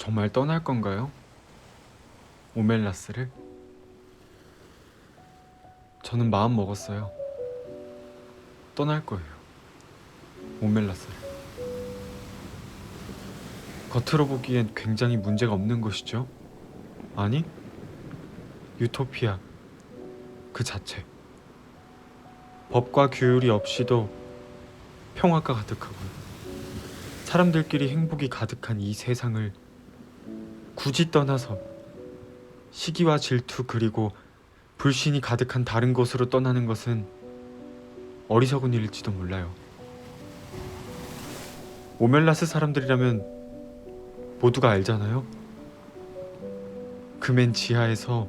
정말 떠날 건가요? 오멜라스를? 저는 마음 먹었어요. 떠날 거예요. 오멜라스를. 겉으로 보기엔 굉장히 문제가 없는 것이죠. 아니, 유토피아 그 자체. 법과 규율이 없이도 평화가 가득하고요. 사람들끼리 행복이 가득한 이 세상을 굳이 떠나서 시기와 질투 그리고 불신이 가득한 다른 곳으로 떠나는 것은 어리석은 일일지도 몰라요. 오멜라스 사람들이라면 모두가 알잖아요. 그 맨 지하에서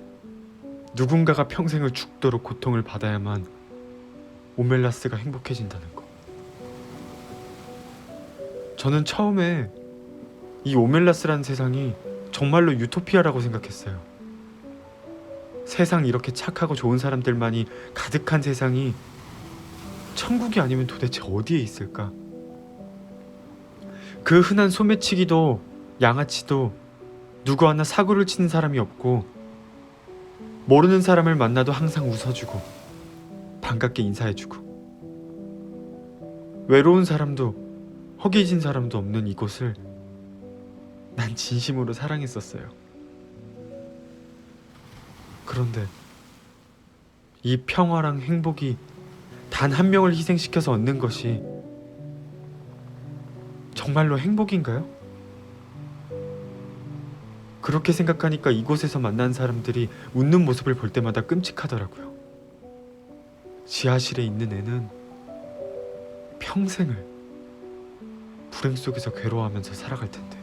누군가가 평생을 죽도록 고통을 받아야만 오멜라스가 행복해진다는 거. 저는 처음에 이 오멜라스라는 세상이 정말로 유토피아라고 생각했어요. 세상 이렇게 착하고 좋은 사람들만이 가득한 세상이 천국이 아니면 도대체 어디에 있을까? 그 흔한 소매치기도 양아치도 누구 하나 사고를 치는 사람이 없고 모르는 사람을 만나도 항상 웃어주고 반갑게 인사해주고 외로운 사람도 허기진 사람도 없는 이곳을 난 진심으로 사랑했었어요. 그런데 이 평화랑 행복이 단 한 명을 희생시켜서 얻는 것이 정말로 행복인가요? 그렇게 생각하니까 이곳에서 만난 사람들이 웃는 모습을 볼 때마다 끔찍하더라고요. 지하실에 있는 애는 평생을 불행 속에서 괴로워하면서 살아갈 텐데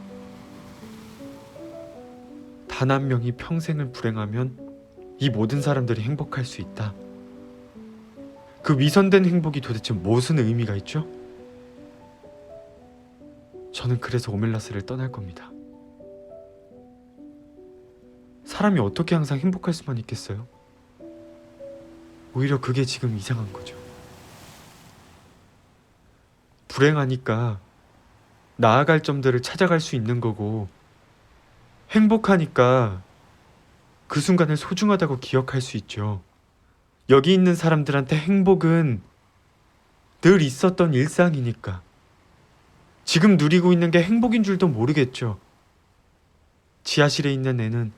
단 한 명이 평생을 불행하면 이 모든 사람들이 행복할 수 있다. 그 위선된 행복이 도대체 무슨 의미가 있죠? 저는 그래서 오멜라스를 떠날 겁니다. 사람이 어떻게 항상 행복할 수만 있겠어요? 오히려 그게 지금 이상한 거죠. 불행하니까 나아갈 점들을 찾아갈 수 있는 거고 행복하니까 그 순간을 소중하다고 기억할 수 있죠. 여기 있는 사람들한테 행복은 늘 있었던 일상이니까 지금 누리고 있는 게 행복인 줄도 모르겠죠. 지하실에 있는 애는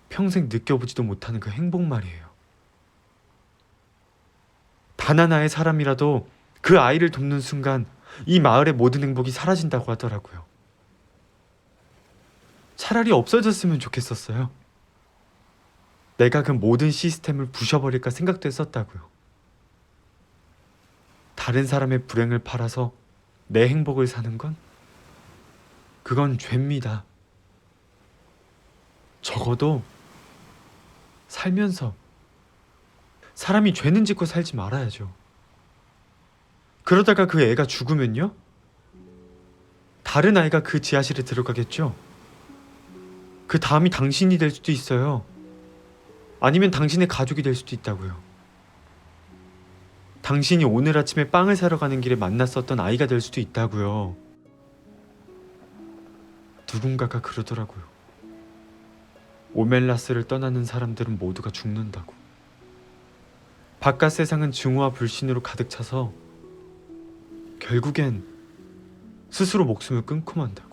평생 느껴보지도 못하는 그 행복 말이에요. 단 하나의 사람이라도 그 아이를 돕는 순간 이 마을의 모든 행복이 사라진다고 하더라고요. 차라리 없어졌으면 좋겠었어요. 내가 그 모든 시스템을 부셔버릴까 생각도 했었다고요. 다른 사람의 불행을 팔아서 내 행복을 사는 건 그건 죄입니다. 적어도 살면서 사람이 죄는 짓고 살지 말아야죠. 그러다가 그 애가 죽으면요? 다른 아이가 그 지하실에 들어가겠죠? 그 다음이 당신이 될 수도 있어요. 아니면 당신의 가족이 될 수도 있다고요. 당신이 오늘 아침에 빵을 사러 가는 길에 만났었던 아이가 될 수도 있다고요. 누군가가 그러더라고요. 오멜라스를 떠나는 사람들은 모두가 죽는다고. 바깥 세상은 증오와 불신으로 가득 차서 결국엔 스스로 목숨을 끊고 만다고.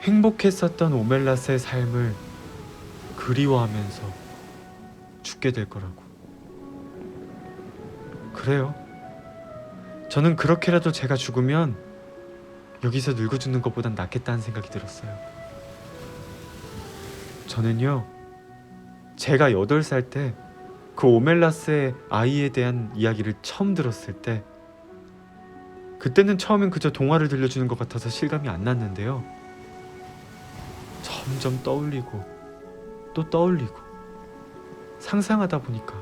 행복했었던 오멜라스의 삶을 그리워하면서 죽게 될 거라고. 그래요. 저는 그렇게라도 제가 죽으면 여기서 늙어 죽는 것보단 낫겠다는 생각이 들었어요. 저는요, 제가 8살 때 그 오멜라스의 아이에 대한 이야기를 처음 들었을 때 그때는 처음엔 그저 동화를 들려주는 것 같아서 실감이 안 났는데요. 점점 떠올리고 또 떠올리고 상상하다 보니까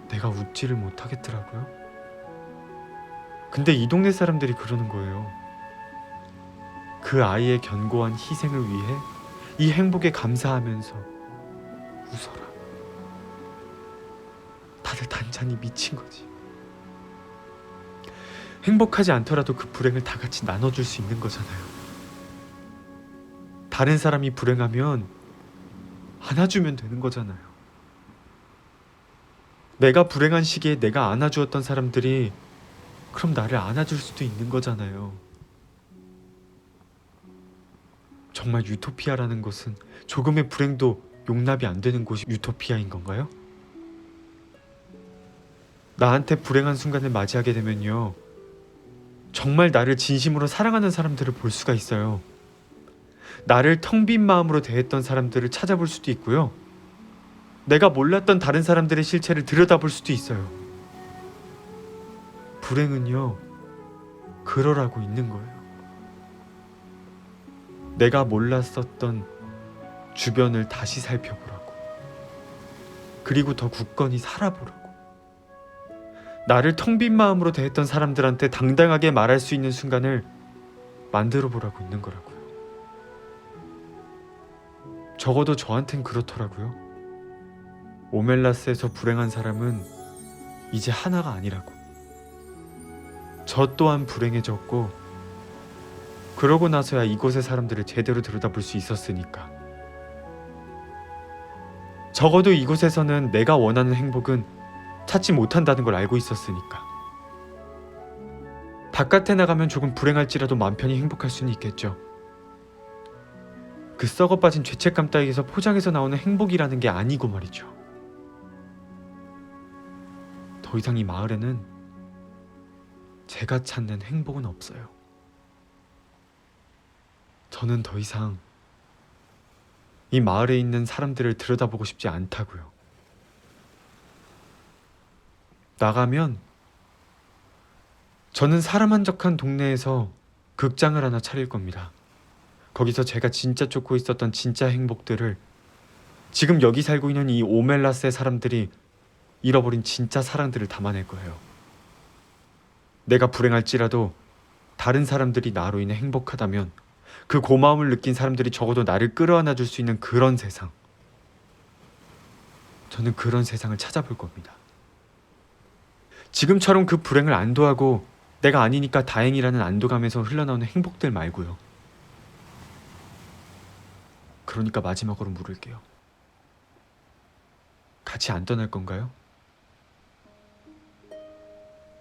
내가 웃지를 못하겠더라고요. 근데 이 동네 사람들이 그러는 거예요. 그 아이의 견고한 희생을 위해 이 행복에 감사하면서 웃어라. 다들 단짠히 미친 거지. 행복하지 않더라도 그 불행을 다 같이 나눠줄 수 있는 거잖아요. 다른 사람이 불행하면 안아주면 되는 거잖아요. 내가 불행한 시기에 내가 안아주었던 사람들이 그럼 나를 안아줄 수도 있는 거잖아요. 정말 유토피아라는 것은 조금의 불행도 용납이 안 되는 곳이 유토피아인 건가요? 나한테 불행한 순간을 맞이하게 되면요, 정말 나를 진심으로 사랑하는 사람들을 볼 수가 있어요. 나를 텅 빈 마음으로 대했던 사람들을 찾아볼 수도 있고요, 내가 몰랐던 다른 사람들의 실체를 들여다볼 수도 있어요. 불행은요, 그러라고 있는 거예요. 내가 몰랐었던 주변을 다시 살펴보라고. 그리고 더 굳건히 살아보라고. 나를 텅 빈 마음으로 대했던 사람들한테 당당하게 말할 수 있는 순간을 만들어 보라고 있는 거라고요. 적어도 저한텐 그렇더라고요. 오멜라스에서 불행한 사람은 이제 하나가 아니라고. 저 또한 불행해졌고, 그러고 나서야 이곳의 사람들을 제대로 들여다볼 수 있었으니까. 적어도 이곳에서는 내가 원하는 행복은 찾지 못한다는 걸 알고 있었으니까. 바깥에 나가면 조금 불행할지라도 맘 편히 행복할 수는 있겠죠. 그 썩어 빠진 죄책감 따위에서 포장해서 나오는 행복이라는 게 아니고 말이죠. 더 이상 이 마을에는 제가 찾는 행복은 없어요. 저는 더 이상 이 마을에 있는 사람들을 들여다보고 싶지 않다고요. 나가면 저는 사람 한적한 동네에서 극장을 하나 차릴 겁니다. 거기서 제가 진짜 쫓고 있었던 진짜 행복들을 지금 여기 살고 있는 이 오멜라스의 사람들이 잃어버린 진짜 사랑들을 담아낼 거예요. 내가 불행할지라도 다른 사람들이 나로 인해 행복하다면 그 고마움을 느낀 사람들이 적어도 나를 끌어안아 줄 수 있는 그런 세상. 저는 그런 세상을 찾아볼 겁니다. 지금처럼 그 불행을 안도하고 내가 아니니까 다행이라는 안도감에서 흘러나오는 행복들 말고요. 그러니까 마지막으로 물을게요. 같이 안 떠날 건가요?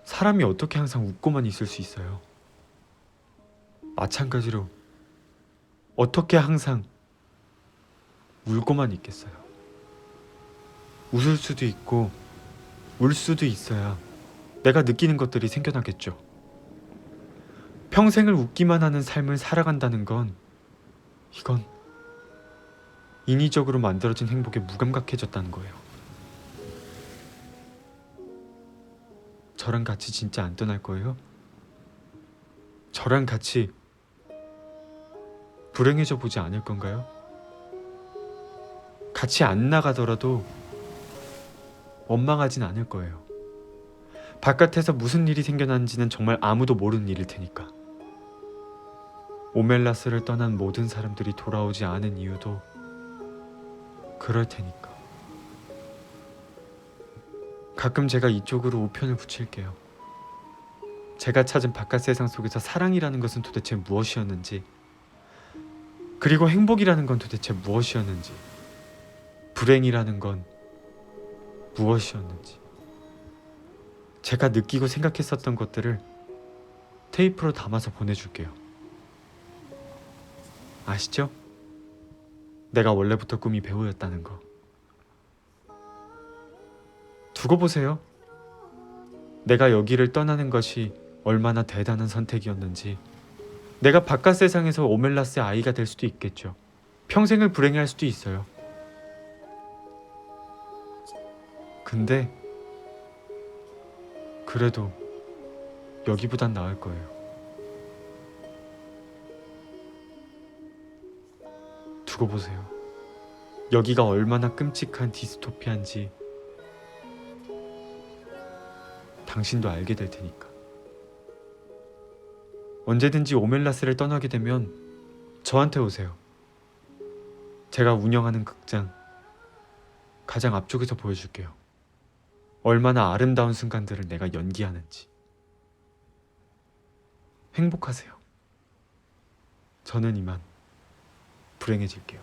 사람이 어떻게 항상 웃고만 있을 수 있어요? 마찬가지로 어떻게 항상 울고만 있겠어요? 웃을 수도 있고 울 수도 있어야 내가 느끼는 것들이 생겨나겠죠. 평생을 웃기만 하는 삶을 살아간다는 건 이건 인위적으로 만들어진 행복에 무감각해졌다는 거예요. 저랑 같이 진짜 안 떠날 거예요? 저랑 같이 불행해져 보지 않을 건가요? 같이 안 나가더라도 원망하진 않을 거예요. 바깥에서 무슨 일이 생겨나는지는 정말 아무도 모르는 일일 테니까. 오멜라스를 떠난 모든 사람들이 돌아오지 않은 이유도 그럴 테니까. 가끔 제가 이쪽으로 우편을 붙일게요. 제가 찾은 바깥 세상 속에서 사랑이라는 것은 도대체 무엇이었는지, 그리고 행복이라는 건 도대체 무엇이었는지, 불행이라는 건 무엇이었는지, 제가 느끼고 생각했었던 것들을 테이프로 담아서 보내줄게요. 아시죠? 내가 원래부터 꿈이 배우였다는 거. 두고 보세요. 내가 여기를 떠나는 것이 얼마나 대단한 선택이었는지. 내가 바깥 세상에서 오멜라스의 아이가 될 수도 있겠죠. 평생을 불행해할 수도 있어요. 근데 그래도 여기보단 나을 거예요. 두고 보세요. 여기가 얼마나 끔찍한 디스토피아인지 당신도 알게 될 테니까. 언제든지 오멜라스를 떠나게 되면 저한테 오세요. 제가 운영하는 극장 가장 앞쪽에서 보여줄게요. 얼마나 아름다운 순간들을 내가 연기하는지. 행복하세요. 저는 이만 불행해질게요.